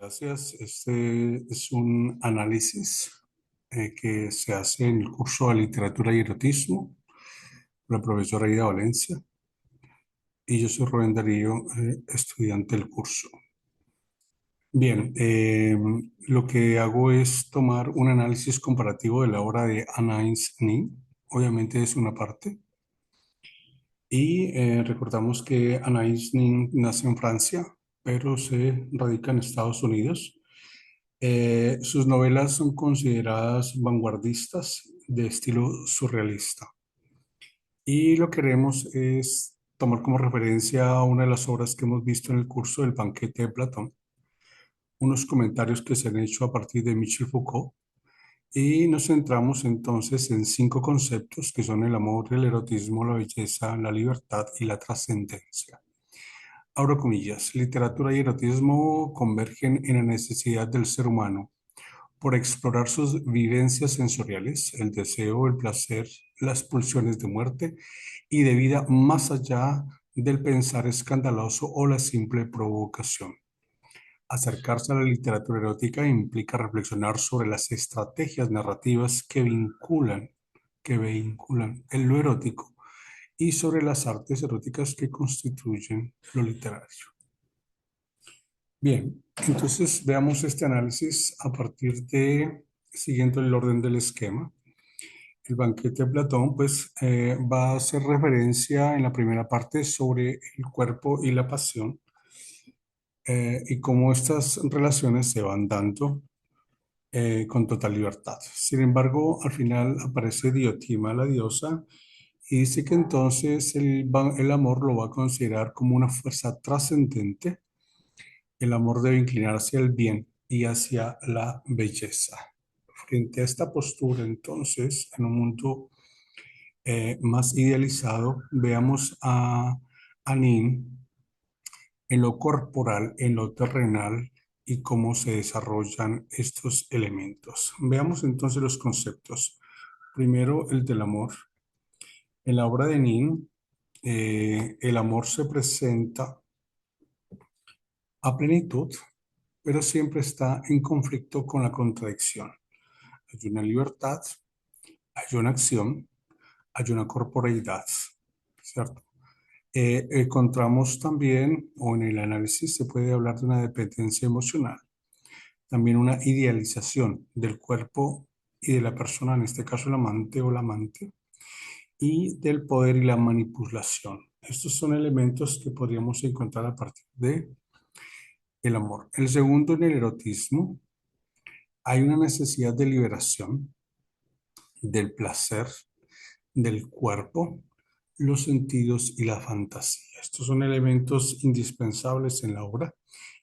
Gracias. Este es un análisis que se hace en el curso de Literatura y Erotismo por la profesora Ida Valencia y yo soy Rubén Darío, estudiante del curso. Bien, lo que hago es tomar un análisis comparativo de la obra de Anaïs Nin, obviamente es una parte, y recordamos que Anaïs Nin nace en Francia, pero se radica en Estados Unidos. Sus novelas son consideradas vanguardistas de estilo surrealista y lo que queremos es tomar como referencia una de las obras que hemos visto en el curso del Banquete de Platón, unos comentarios que se han hecho a partir de Michel Foucault y nos centramos entonces en 5 conceptos que son el amor, el erotismo, la belleza, la libertad y la trascendencia. Abro comillas, literatura y erotismo convergen en la necesidad del ser humano por explorar sus vivencias sensoriales, el deseo, el placer, las pulsiones de muerte y de vida más allá del pensar escandaloso o la simple provocación. Acercarse a la literatura erótica implica reflexionar sobre las estrategias narrativas que vinculan lo erótico y sobre las artes eróticas que constituyen lo literario. Bien, entonces veamos este análisis a partir de, siguiendo el orden del esquema. El banquete de Platón, pues, va a hacer referencia en la primera parte sobre el cuerpo y la pasión y cómo estas relaciones se van dando con total libertad. Sin embargo, al final aparece Diotima, la diosa, y dice que entonces el amor lo va a considerar como una fuerza trascendente. El amor debe inclinar hacia el bien y hacia la belleza. Frente a esta postura, entonces, en un mundo más idealizado, veamos a Nin en lo corporal, en lo terrenal y cómo se desarrollan estos elementos. Veamos entonces los conceptos. Primero, el del amor. En la obra de Nin, el amor se presenta a plenitud, pero siempre está en conflicto con la contradicción. Hay una libertad, hay una acción, hay una corporeidad, ¿cierto? Encontramos también, o en el análisis se puede hablar de una dependencia emocional, también una idealización del cuerpo y de la persona, en este caso el amante o la amante, y del poder y la manipulación. Estos son elementos que podríamos encontrar a partir de el amor. El segundo, en el erotismo, hay una necesidad de liberación del placer, del cuerpo, los sentidos y la fantasía. Estos son elementos indispensables en la obra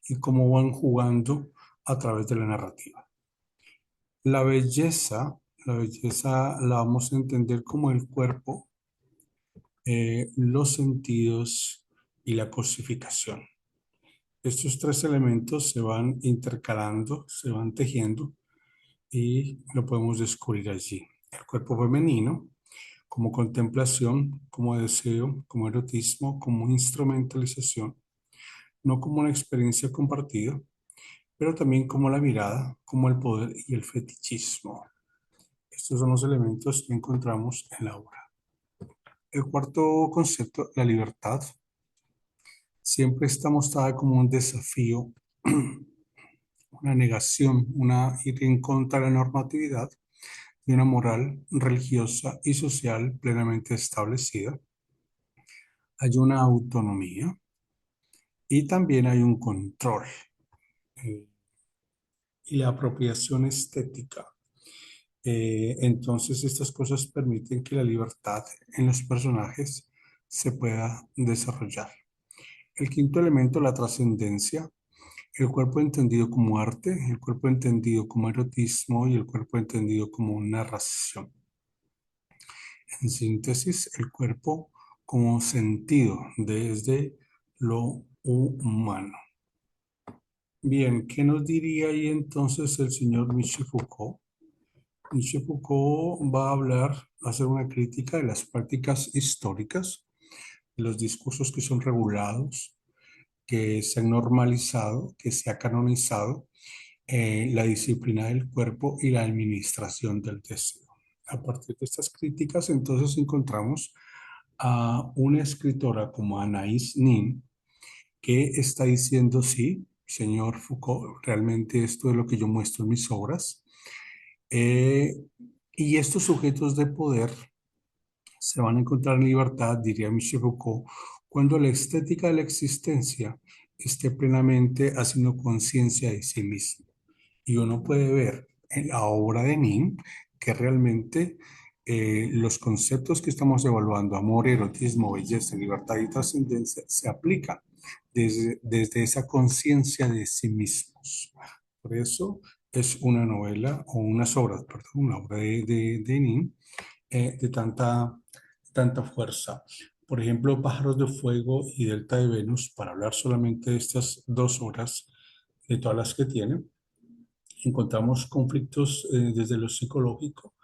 y cómo van jugando a través de la narrativa. La belleza la vamos a entender como el cuerpo, los sentidos y la cosificación. Estos 3 elementos se van intercalando, se van tejiendo y lo podemos descubrir allí. El cuerpo femenino como contemplación, como deseo, como erotismo, como instrumentalización, no como una experiencia compartida, pero también como la mirada, como el poder y el fetichismo. Estos son los elementos que encontramos en la obra. El cuarto concepto, la libertad, siempre está mostrada como un desafío, una negación, ir en contra de la normatividad de una moral religiosa y social plenamente establecida. Hay una autonomía y también hay un control eh, y la apropiación estética. Entonces, estas cosas permiten que la libertad en los personajes se pueda desarrollar. El quinto elemento, la trascendencia, el cuerpo entendido como arte, el cuerpo entendido como erotismo y el cuerpo entendido como narración. En síntesis, el cuerpo como sentido desde lo humano. Bien, ¿qué nos diría ahí entonces el señor Michel Foucault? Michel Foucault va a hablar, va a hacer una crítica de las prácticas históricas, de los discursos que son regulados, que se han normalizado, que se ha canonizado la disciplina del cuerpo y la administración del deseo. A partir de estas críticas, entonces encontramos a una escritora como Anaïs Nin, que está diciendo, sí, señor Foucault, realmente esto es lo que yo muestro en mis obras. Eh, y estos sujetos de poder se van a encontrar en libertad, diría Michel Foucault, cuando la estética de la existencia esté plenamente haciendo conciencia de sí mismo. Y uno puede ver en la obra de Nin que realmente los conceptos que estamos evaluando, amor, erotismo, belleza, libertad y trascendencia, se aplican desde esa conciencia de sí mismos. Por eso es una novela o unas obras, perdón, una obra de Nin de tanta fuerza. Por ejemplo, Pájaros de Fuego y Delta de Venus, para hablar solamente de estas 2 horas, de todas las que tiene, encontramos conflictos desde lo psicológico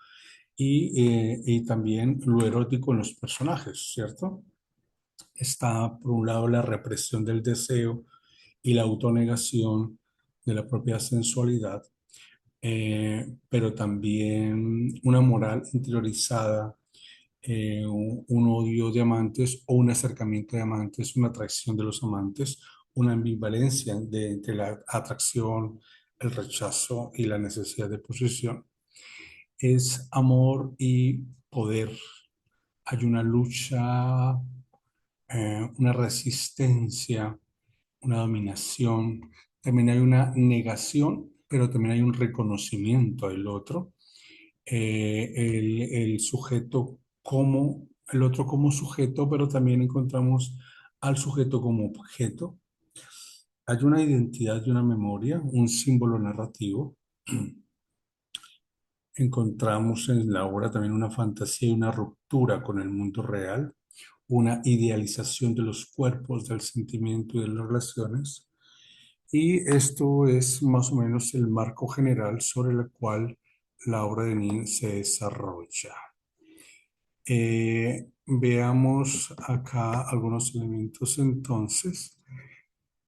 y también lo erótico en los personajes, ¿cierto? Está, por un lado, la represión del deseo y la autonegación de la propia sensualidad, pero también una moral interiorizada, un odio de amantes o un acercamiento de amantes, una atracción de los amantes, una ambivalencia entre la atracción, el rechazo y la necesidad de posesión. Es amor y poder. Hay una lucha, una resistencia, una dominación. También hay una negación, pero también hay un reconocimiento del otro. El sujeto como, el otro como sujeto, pero también encontramos al sujeto como objeto. Hay una identidad y una memoria, un símbolo narrativo. Encontramos en la obra también una fantasía y una ruptura con el mundo real, una idealización de los cuerpos, del sentimiento y de las relaciones. Y esto es más o menos el marco general sobre el cual la obra de Nin se desarrolla. Veamos acá algunos elementos entonces.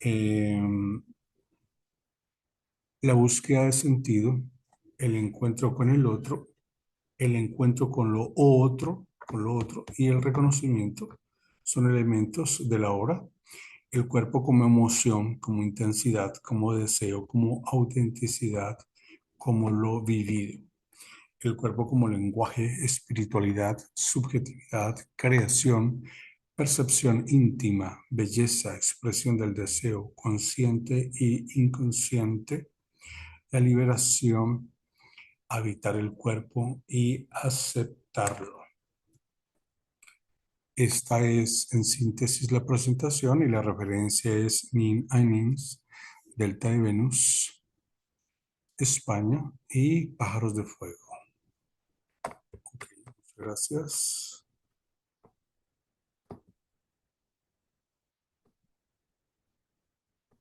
Eh, la búsqueda de sentido, el encuentro con el otro, el encuentro con lo otro y el reconocimiento son elementos de la obra. El cuerpo como emoción, como intensidad, como deseo, como autenticidad, como lo vivido. El cuerpo como lenguaje, espiritualidad, subjetividad, creación, percepción íntima, belleza, expresión del deseo consciente y inconsciente, la liberación, habitar el cuerpo y aceptarlo. Esta es en síntesis la presentación y la referencia es Nin Ainins, Delta de Venus, España y Pájaros de Fuego. Ok, muchas gracias.